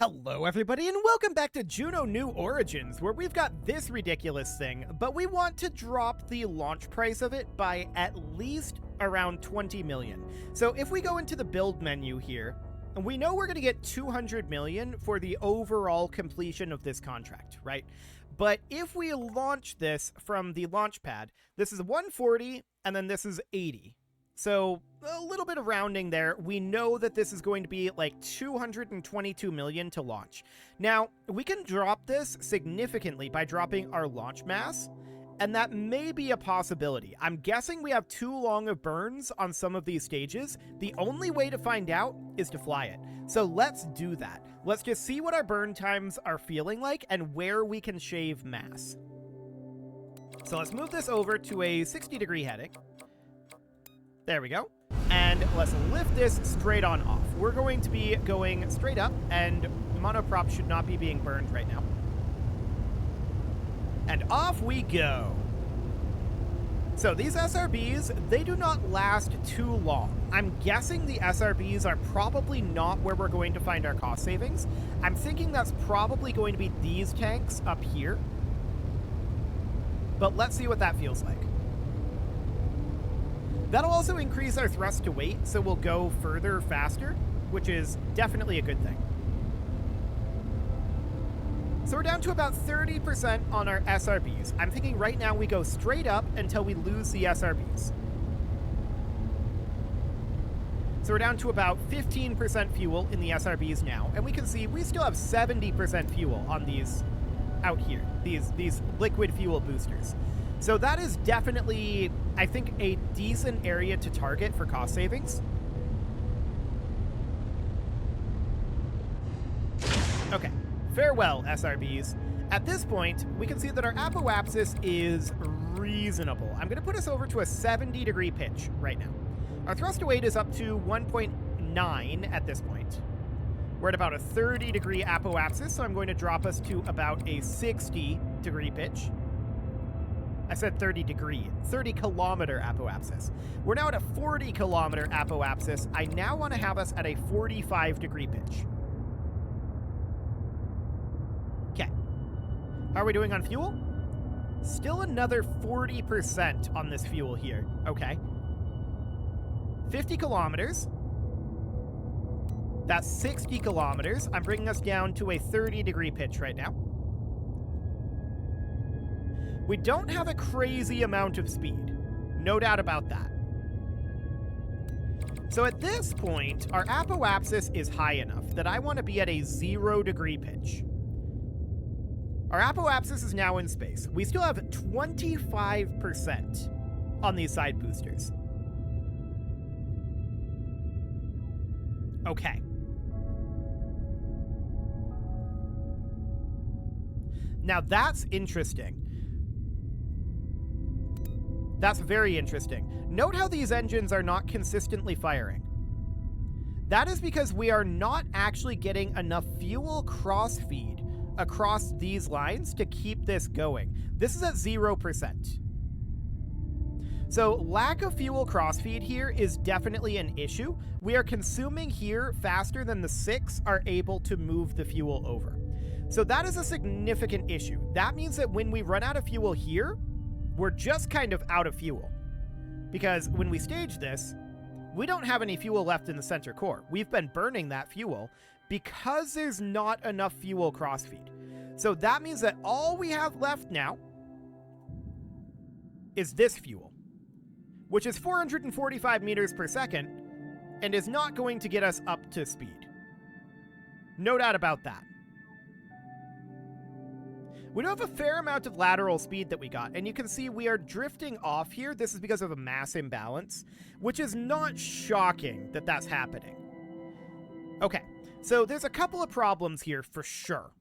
Hello everybody and welcome back to Juno New Origins, where we've got this ridiculous thing, but we want to drop the launch price of it by at least around 20 million. So if we go into the build menu here, we know we're going to get 200 million for the overall completion of this contract, right? But if we launch this from the launch pad, this is 140 and then this is 80. So a little bit of rounding there. We know that this is going to be like 222 million to launch. Now, we can drop this significantly by dropping our launch mass, and that may be a possibility. I'm guessing we have too long of burns on some of these stages. The only way to find out is to fly it. So let's do that. Let's just see what our burn times are feeling like and where we can shave mass. So let's move this over to a 60-degree heading. There we go. And let's lift this straight on off. We're going to be going straight up, and monoprop should not be being burned right now. And off we go. So these SRBs, they do not last too long. I'm guessing the SRBs are probably not where we're going to find our cost savings. I'm thinking that's probably going to be these tanks up here. But let's see what that feels like. That'll also increase our thrust to weight, so we'll go further faster, which is definitely a good thing. So we're down to about 30% on our SRBs. I'm thinking right now we go straight up until we lose the SRBs. So we're down to about 15% fuel in the SRBs now, and we can see we still have 70% fuel on these out here, these liquid fuel boosters. So that is definitely, I think, a decent area to target for cost savings. Okay, farewell, SRBs. At this point, we can see that our apoapsis is reasonable. I'm going to put us over to a 70-degree pitch right now. Our thrust to weight is up to 1.9 at this point. We're at about a 30-degree apoapsis, so I'm going to drop us to about a 60-degree pitch. I said 30-kilometer apoapsis. We're now at a 40-kilometer apoapsis. I now want to have us at a 45-degree pitch. Okay. How are we doing on fuel? Still another 40% on this fuel here. Okay. 50 kilometers. That's 60 kilometers. I'm bringing us down to a 30-degree pitch right now. We don't have a crazy amount of speed. No doubt about that. So at this point, our apoapsis is high enough that I want to be at a 0-degree pitch. Our apoapsis is now in space. We still have 25% on these side boosters. Okay. Now that's interesting. That's very interesting. Note how these engines are not consistently firing. That is because we are not actually getting enough fuel crossfeed across these lines to keep this going. This is at 0%. So lack of fuel crossfeed here is definitely an issue. We are consuming here faster than the 6 are able to move the fuel over. So that is a significant issue. That means that when we run out of fuel here, we're just kind of out of fuel. Because when we stage this, we don't have any fuel left in the center core. We've been burning that fuel because there's not enough fuel crossfeed. So that means that all we have left now is this fuel, which is 445 meters per second and is not going to get us up to speed. No doubt about that. We do have a fair amount of lateral speed that we got, and you can see we are drifting off here. This is because of a mass imbalance, which is not shocking that that's happening. Okay, so there's a couple of problems here for sure.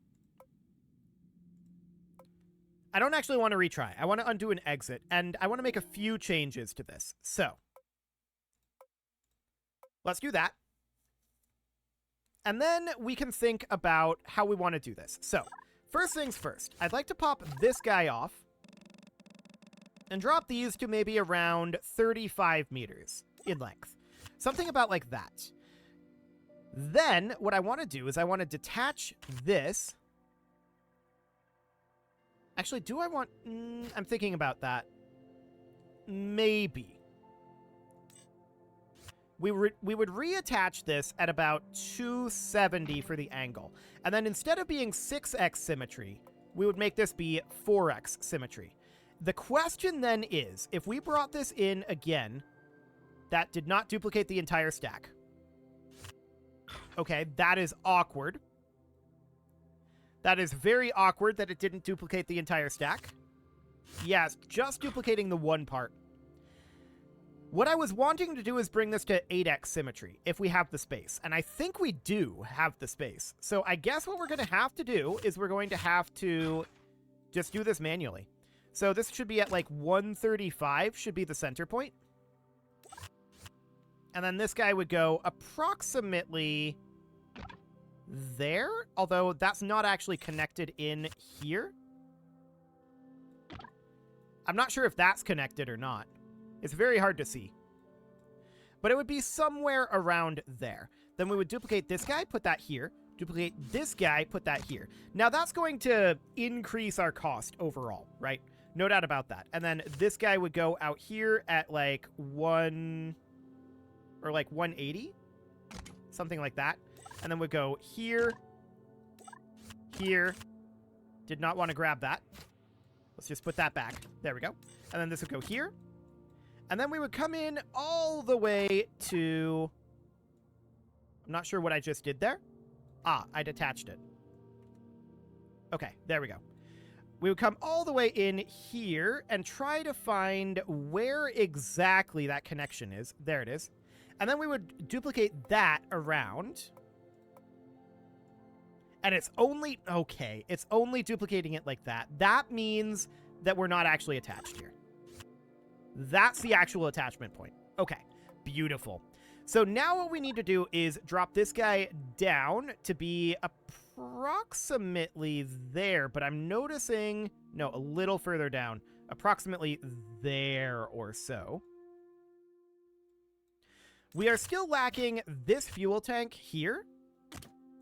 I don't actually want to retry. I want to undo an exit, and I want to make a few changes to this. So let's do that. And then we can think about how we want to do this. So first things first, I'd like to pop this guy off and drop these to maybe around 35 meters in length. Something about like that. Then what I want to do is I want to detach this. Actually, do I want... I'm thinking about that. Maybe. We would reattach this at about 270 for the angle. And then instead of being 6x symmetry, we would make this be 4x symmetry. The question then is, if we brought this in again, that did not duplicate the entire stack. Okay, that is awkward. That is very awkward that it didn't duplicate the entire stack. Yes, just duplicating the one part. What I was wanting to do is bring this to 8x symmetry, if we have the space. And I think we do have the space. So I guess what we're going to have to do is we're going to have to just do this manually. So this should be at like 135, should be the center point. And then this guy would go approximately there, although that's not actually connected in here. I'm not sure if that's connected or not. It's very hard to see. But it would be somewhere around there. Then we would duplicate this guy, put that here. Duplicate this guy, put that here. Now that's going to increase our cost overall, right? No doubt about that. And then this guy would go out here at like 1 or like 180, something like that. And then we'd go here, here. Did not want to grab that. Let's just put that back. There we go. And then this would go here. And then we would come in all the way to... I'm not sure what I just did there. Ah, I detached it. Okay, there we go. We would come all the way in here and try to find where exactly that connection is. There it is. And then we would duplicate that around. And it's only... Okay, it's only duplicating it like that. That means that we're not actually attached here. That's the actual attachment point. Okay, beautiful. So now what we need to do is drop this guy down to be approximately there, but I'm noticing, no, a little further down, approximately there or so. We are still lacking this fuel tank here,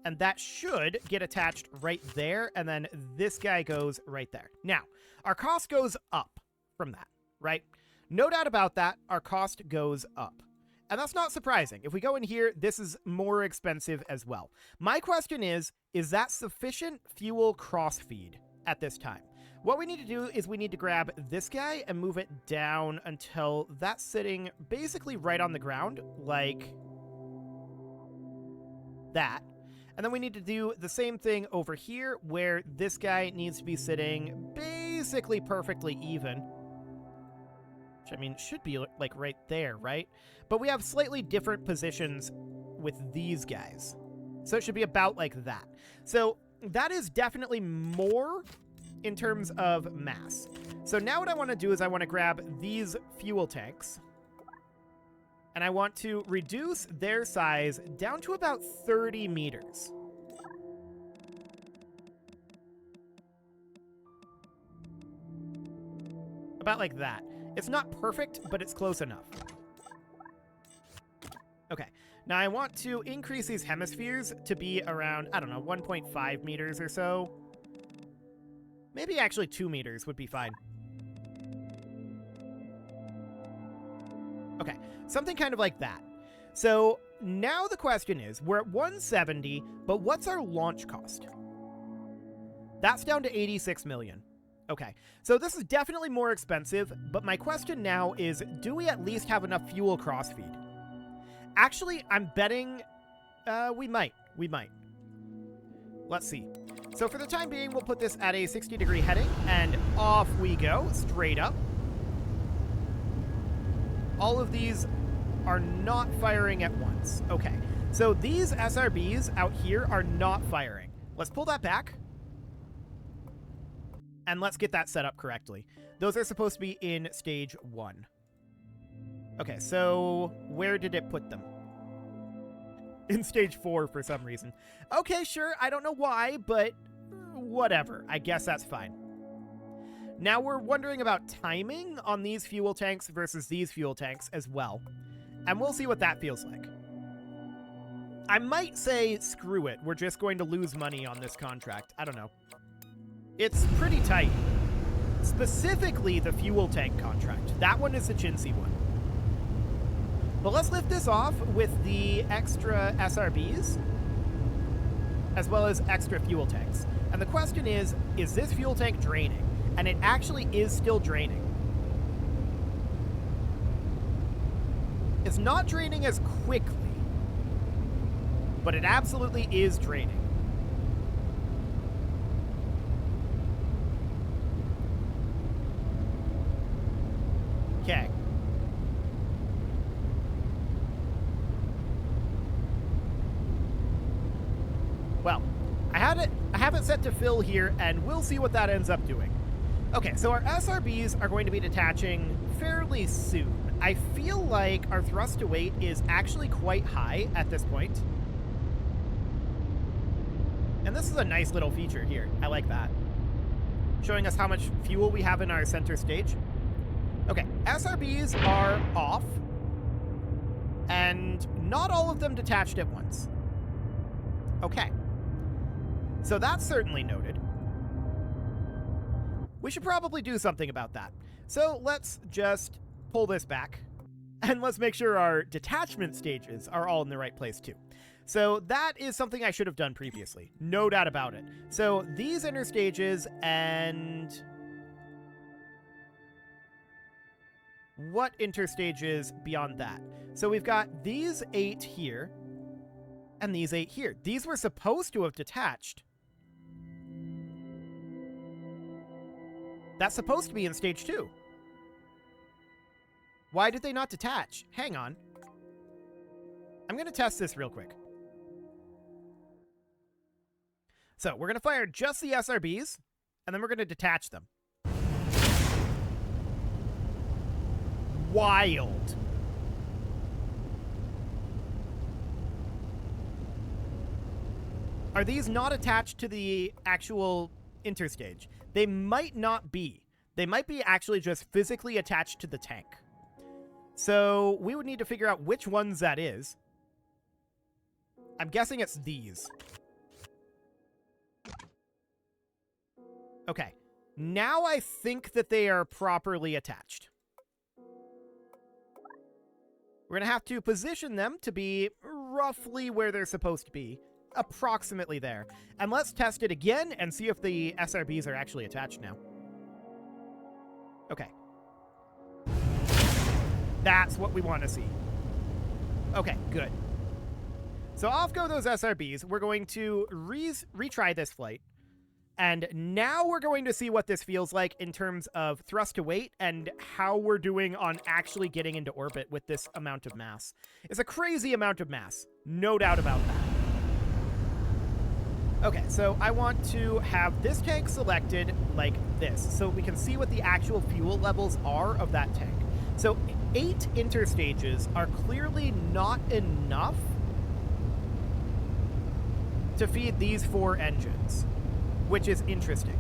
and that should get attached right there, and then this guy goes right there. Now, our cost goes up from that, right? No doubt about that, our cost goes up. And that's not surprising. If we go in here, this is more expensive as well. My question is that sufficient fuel cross-feed at this time? What we need to do is we need to grab this guy and move it down until that's sitting basically right on the ground, like that. And then we need to do the same thing over here, where this guy needs to be sitting basically perfectly even. I mean, it should be like right there, right? But we have slightly different positions with these guys. So it should be about like that. So that is definitely more in terms of mass. So now what I want to do is I want to grab these fuel tanks. And I want to reduce their size down to about 30 meters. About like that. It's not perfect, but it's close enough. Okay, now I want to increase these hemispheres to be around, I don't know, 1.5 meters or so. Maybe actually 2 meters would be fine. Okay, something kind of like that. So now the question is, we're at 170, but what's our launch cost? That's down to 86 million. Okay, so this is definitely more expensive, but my question now is, do we at least have enough fuel crossfeed? Actually, I'm betting we might. Let's see. So for the time being, we'll put this at a 60-degree heading, and off we go, straight up. All of these are not firing at once. Okay, so these SRBs out here are not firing. Let's pull that back. And let's get that set up correctly. Those are supposed to be in stage 1. Okay, so where did it put them? In stage 4 for some reason. Okay, sure, I don't know why, but whatever. I guess that's fine. Now we're wondering about timing on these fuel tanks versus these fuel tanks as well. And we'll see what that feels like. I might say, screw it. We're just going to lose money on this contract. I don't know. It's pretty tight. Specifically, the fuel tank contract. That one is the chintzy one. But let's lift this off with the extra SRBs, as well as extra fuel tanks. And the question is this fuel tank draining? And it actually is still draining. It's not draining as quickly, but it absolutely is draining. Okay. Well, I have it set to fill here, and we'll see what that ends up doing. Okay, so our SRBs are going to be detaching fairly soon. I feel like our thrust to weight is actually quite high at this point. And this is a nice little feature here. I like that. Showing us how much fuel we have in our center stage. Okay, SRBs are off. And not all of them detached at once. Okay. So that's certainly noted. We should probably do something about that. So let's just pull this back. And let's make sure our detachment stages are all in the right place too. So that is something I should have done previously. No doubt about it. So these inner stages and... what interstages beyond that? So we've got these 8 here and these 8 here. These were supposed to have detached. That's supposed to be in stage 2. Why did they not detach? Hang on. I'm going to test this real quick. So we're going to fire just the SRBs, and then we're going to detach them. Wild. Are these not attached to the actual interstage? They might not be. They might be actually just physically attached to the tank. So we would need to figure out which ones that is. I'm guessing it's these. Okay. Now I think that they are properly attached. We're going to have to position them to be roughly where they're supposed to be. Approximately there. And let's test it again and see if the SRBs are actually attached now. Okay. That's what we want to see. Okay, good. So off go those SRBs. We're going to retry this flight. And now we're going to see what this feels like in terms of thrust to weight and how we're doing on actually getting into orbit with this amount of mass. It's a crazy amount of mass. No doubt about that. Okay, so I want to have this tank selected like this so we can see what the actual fuel levels are of that tank. So 8 interstages are clearly not enough to feed these 4 engines, which is interesting.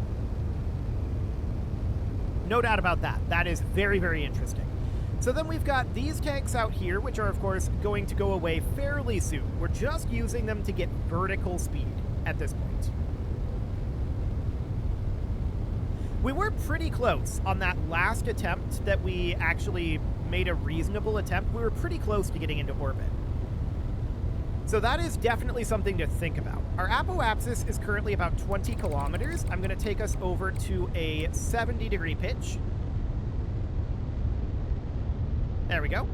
No doubt about that. That is very, very interesting. So then we've got these tanks out here, which are, of course, going to go away fairly soon. We're just using them to get vertical speed at this point. We were pretty close on that last attempt that we actually made a reasonable attempt. We were pretty close to getting into orbit. So that is definitely something to think about. Our apoapsis is currently about 20 kilometers. I'm going to take us over to a 70-degree pitch. There we go.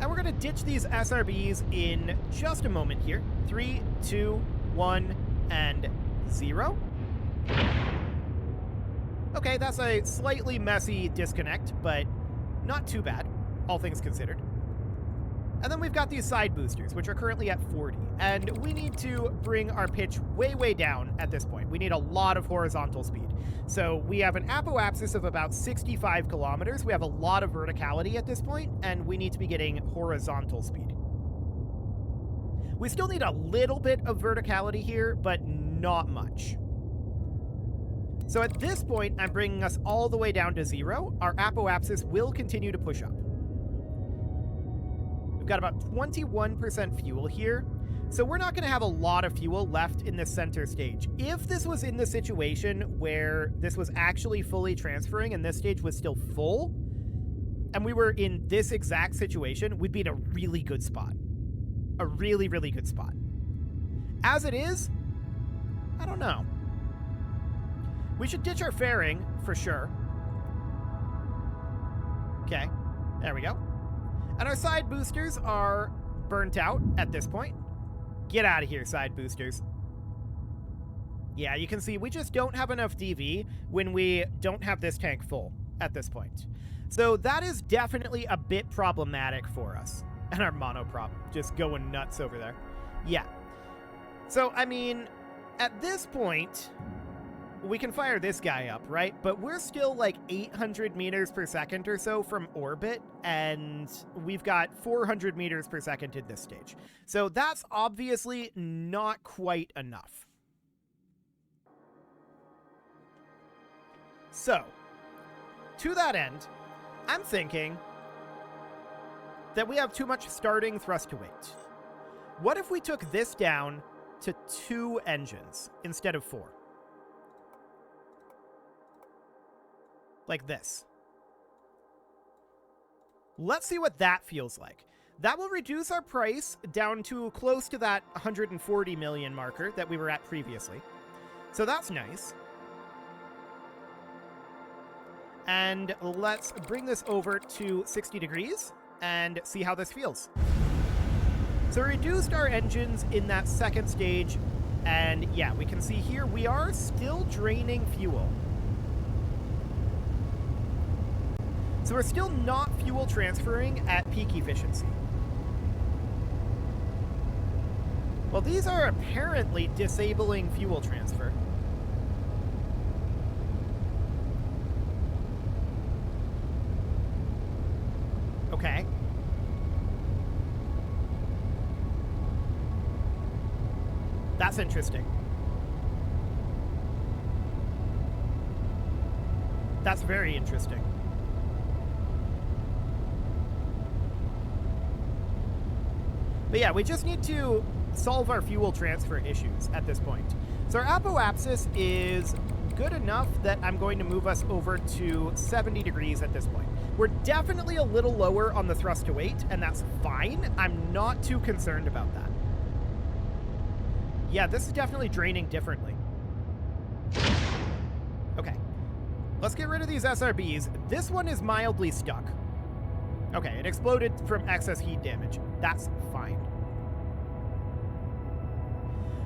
And we're going to ditch these SRBs in just a moment here. 3, 2, 1, and 0. Okay, that's a slightly messy disconnect, but not too bad, all things considered. And then we've got these side boosters, which are currently at 40. And we need to bring our pitch way, way down at this point. We need a lot of horizontal speed. So we have an apoapsis of about 65 kilometers. We have a lot of verticality at this point, and we need to be getting horizontal speed. We still need a little bit of verticality here, but not much. So at this point, I'm bringing us all the way down to 0. Our apoapsis will continue to push up. Got about 21% fuel here. So we're not going to have a lot of fuel left in the center stage. If this was in the situation where this was actually fully transferring and this stage was still full, and we were in this exact situation, we'd be in a really good spot. A really, really good spot. As it is, I don't know. We should ditch our fairing, for sure. Okay, there we go. And our side boosters are burnt out at this point. Get out of here, side boosters. Yeah, you can see we just don't have enough DV when we don't have this tank full at this point. So that is definitely a bit problematic for us. And our monoprop just going nuts over there. Yeah. So, I mean, at this point, we can fire this guy up, right? But we're still like 800 meters per second or so from orbit, and we've got 400 meters per second in this stage. So that's obviously not quite enough. So, to that end, I'm thinking that we have too much starting thrust to weight. What if we took this down to 2 engines instead of 4? Like this. Let's see what that feels like. That will reduce our price down to close to that 140 million marker that we were at previously. So that's nice. And let's bring this over to 60 degrees and see how this feels. So we reduced our engines in that second stage, and yeah, we can see here we are still draining fuel. So we're still not fuel transferring at peak efficiency. Well, these are apparently disabling fuel transfer. Okay. That's interesting. That's very interesting. But yeah, we just need to solve our fuel transfer issues at this point. So our apoapsis is good enough that I'm going to move us over to 70 degrees at this point. We're definitely a little lower on the thrust to weight, and that's fine. I'm not too concerned about that. Yeah, this is definitely draining differently. Okay. Let's get rid of these SRBs. This one is mildly stuck. Okay, it exploded from excess heat damage. That's fine.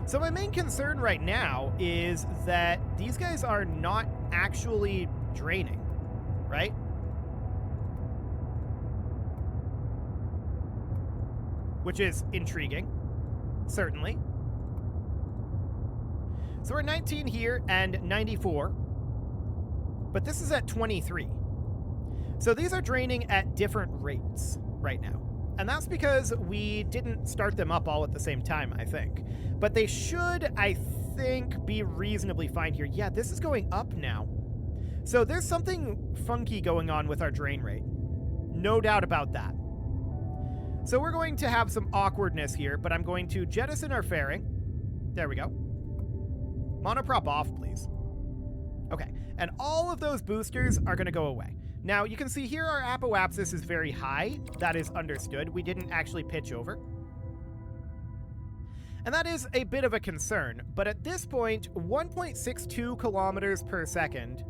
So my main concern right now is that these guys are not actually draining, right? Which is intriguing, certainly. So we're 19 here and 94, but this is at 23. So these are draining at different rates right now. And that's because we didn't start them up all at the same time, I think. But they should, I think, be reasonably fine here. Yeah, this is going up now. So there's something funky going on with our drain rate. No doubt about that. So we're going to have some awkwardness here, but I'm going to jettison our fairing. There we go. Monoprop off, please. Okay, and all of those boosters are going to go away. Now, you can see here our apoapsis is very high. That is understood. We didn't actually pitch over. And that is a bit of a concern. But at this point, 1.62 kilometers per second,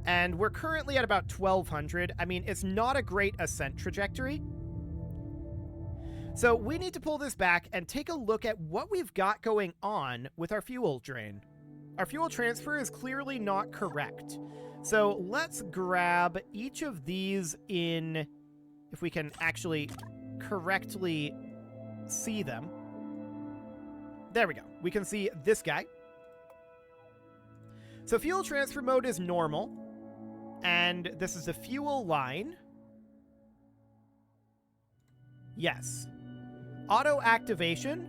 and we're currently at about 1,200. I mean, it's not a great ascent trajectory. So we need to pull this back and take a look at what we've got going on with our fuel drain. Our fuel transfer is clearly not correct. So let's grab each of these in, if we can actually correctly see them. There we go. We can see this guy. So fuel transfer mode is normal. And this is the fuel line. Yes. Auto activation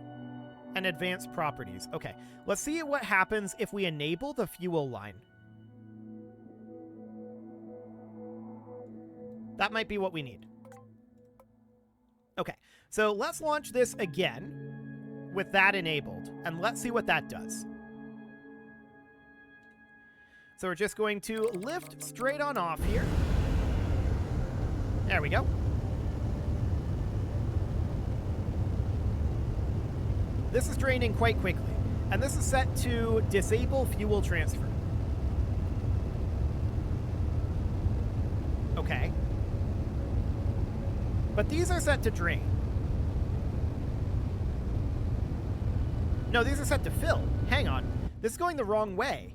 and advanced properties. Okay, let's see what happens if we enable the fuel line. That might be what we need. Okay, so let's launch this again. with that enabled, and let's see what that does. So we're just going to lift straight on off here. There we go. This is draining quite quickly, and this is set to disable fuel transfer. Okay. But these are set to drain. No, these are set to fill. Hang on. This is going the wrong way.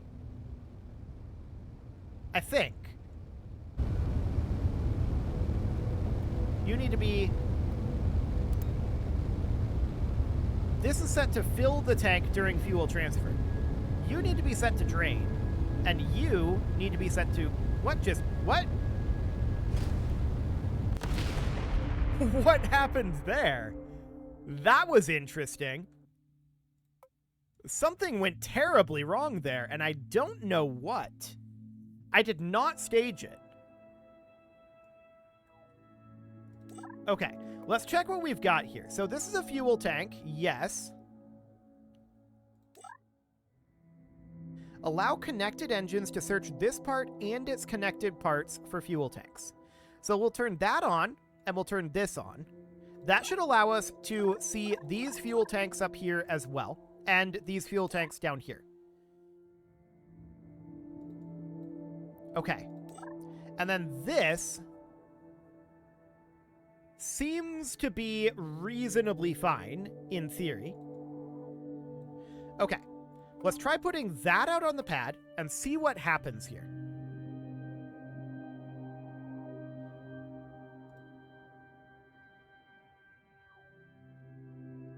I think. You need to be... This is set to fill the tank during fuel transfer. You need to be set to drain. And you need to be set to... What just... What? What happened there? That was interesting. Something went terribly wrong there, and I don't know what. I did not stage it. Okay, let's check what we've got here. So this is a fuel tank, yes. Allow connected engines to search this part and its connected parts for fuel tanks. So we'll turn that on, and we'll turn this on. That should allow us to see these fuel tanks up here as well, and these fuel tanks down here. Okay. And then this seems to be reasonably fine, in theory. Okay. Let's try putting that out on the pad and see what happens here.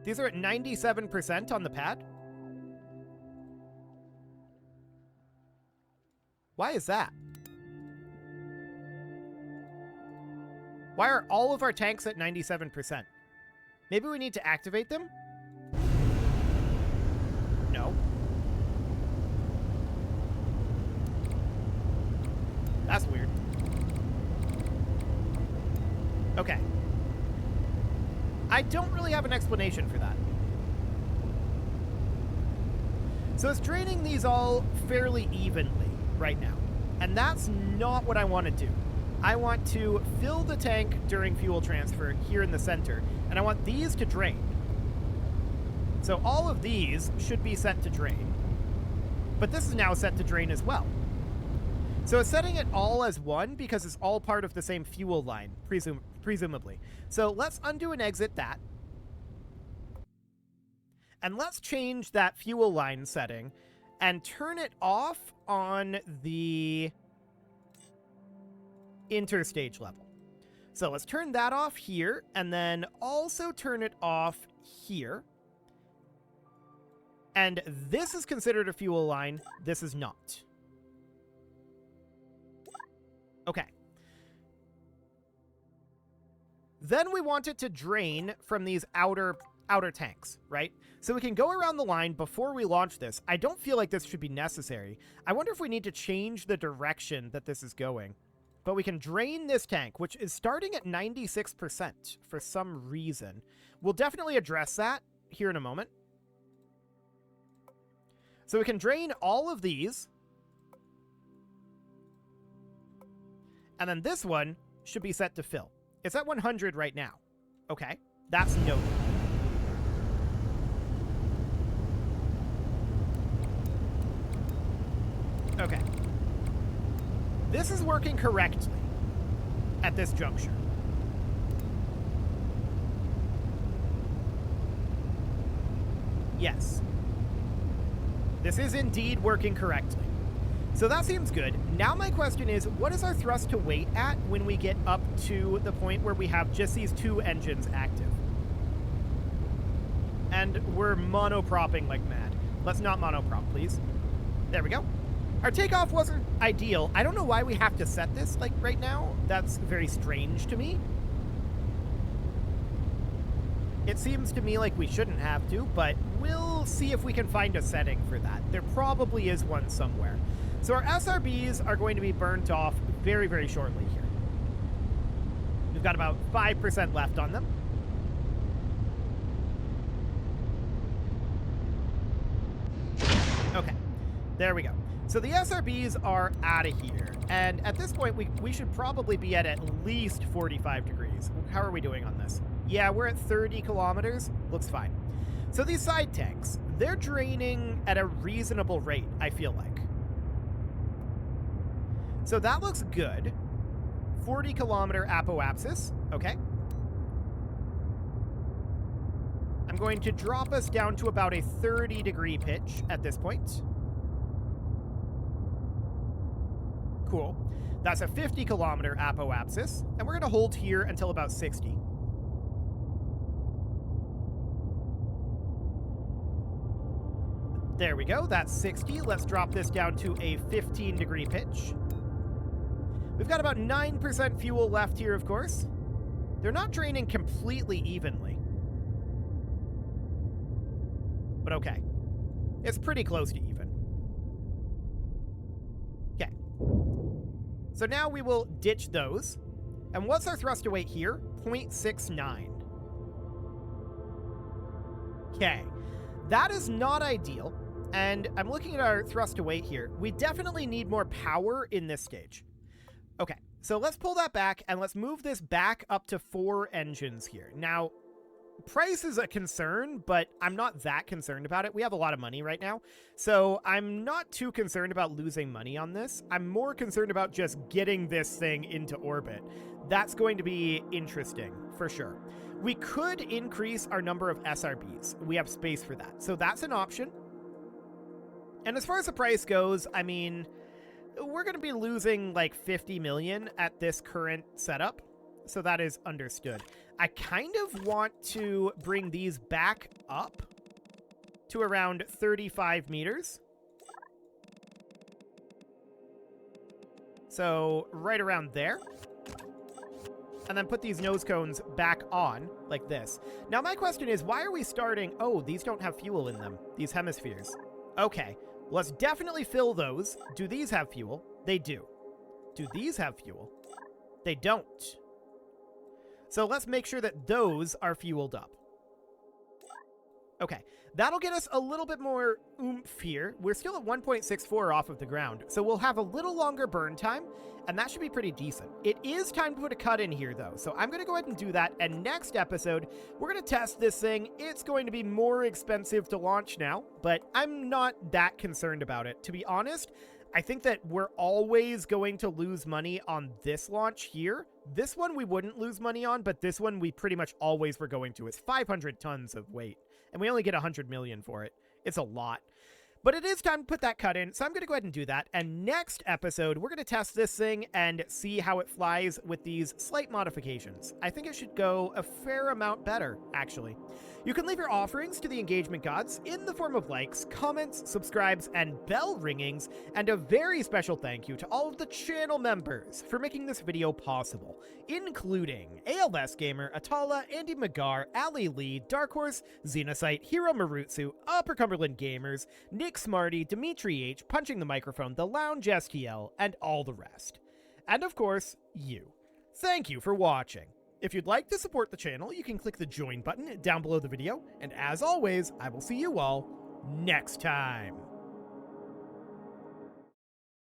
These are at 97% on the pad. Why is that? Why are all of our tanks at 97%? Maybe we need to activate them? No. That's weird. Okay. I don't really have an explanation for that. So it's draining these all fairly evenly right now. And that's not what I want to do. I want to fill the tank during fuel transfer here in the center, and I want these to drain. So all of these should be set to drain. But this is now set to drain as well. So it's setting it all as one because it's all part of the same fuel line, presumably. So let's undo and exit that. And let's change that fuel line setting and turn it off on the interstage level. So let's turn that off here and then also turn it off here. And this is considered a fuel line. This is not. Okay. Then we want it to drain from these outer tanks, right? So we can go around the line before we launch this. I don't feel like this should be necessary. I wonder if we need to change the direction that this is going. But we can drain this tank, which is starting at 96% for some reason. We'll definitely address that here in a moment. So we can drain all of these. And then this one should be set to fill. It's at 100 right now. Okay, that's noted. Okay. This is working correctly at this juncture. Yes. This is indeed working correctly. So that seems good. Now my question is, what is our thrust to weight at when we get up to the point where we have just these two engines active? And we're monopropping like mad. Let's not monoprop, please. There we go. Our takeoff wasn't ideal. I don't know why we have to set this like right now. That's very strange to me. It seems to me like we shouldn't have to, but we'll see if we can find a setting for that. There probably is one somewhere. So our SRBs are going to be burnt off very, very shortly here. We've got about 5% left on them. Okay, there we go. So the SRBs are out of here. And at this point, we should probably be at least 45 degrees. How are we doing on this? Yeah, we're at 30 kilometers. Looks fine. So these side tanks, they're draining at a reasonable rate, I feel like. So that looks good. 40 kilometer apoapsis. Okay. I'm going to drop us down to about a 30 degree pitch at this point. Cool. That's a 50 kilometer apoapsis, and we're going to hold here until about 60. There we go. That's 60. Let's drop this down to a 15 degree pitch. We've got about 9% fuel left here, of course. They're not draining completely evenly. But okay. It's pretty close to even. Okay. So now we will ditch those. And what's our thrust to weight here? 0.69. Okay. That is not ideal. And I'm looking at our thrust to weight here. We definitely need more power in this stage. Okay, so let's pull that back and let's move this back up to 4 engines here. Now, price is a concern, but I'm not that concerned about it. We have a lot of money right now, so I'm not too concerned about losing money on this. I'm more concerned about just getting this thing into orbit. That's going to be interesting, for sure. We could increase our number of SRBs. We have space for that, so that's an option. And as far as the price goes, I mean, we're going to be losing like 50 million at this current setup, so that is understood. I kind of want to bring these back up to around 35 meters. So right around there. And then put these nose cones back on like this. Now my question is, why are we starting... Oh, these don't have fuel in them, these hemispheres. Okay. Let's definitely fill those. Do these have fuel? They do. Do these have fuel? They don't. So let's make sure that those are fueled up. Okay, that'll get us a little bit more oomph here. We're still at 1.64 off of the ground, so we'll have a little longer burn time, and that should be pretty decent. It is time to put a cut in here, though, so I'm going to go ahead and do that, and next episode, we're going to test this thing. It's going to be more expensive to launch now, but I'm not that concerned about it. To be honest, I think that we're always going to lose money on this launch here. This one we wouldn't lose money on, but this one we pretty much always were going to. It's 500 tons of weight, and we only get 100 million for it. It's a lot. But it is time to put that cut in, so I'm going to go ahead and do that. And next episode, we're going to test this thing and see how it flies with these slight modifications. I think it should go a fair amount better, actually. You can leave your offerings to the engagement gods in the form of likes, comments, subscribes, and bell ringings, and a very special thank you to all of the channel members for making this video possible, including ALS Gamer, Atala, Andy Magar, Ali Lee, Dark Horse, Xenocyte, Hiro Marutsu, Upper Cumberland Gamers, Nick Smarty, Dimitri H, Punching the Microphone, The Lounge STL, and all the rest. And of course, you. Thank you for watching. If you'd like to support the channel, you can click the join button down below the video, and as always, I will see you all next time.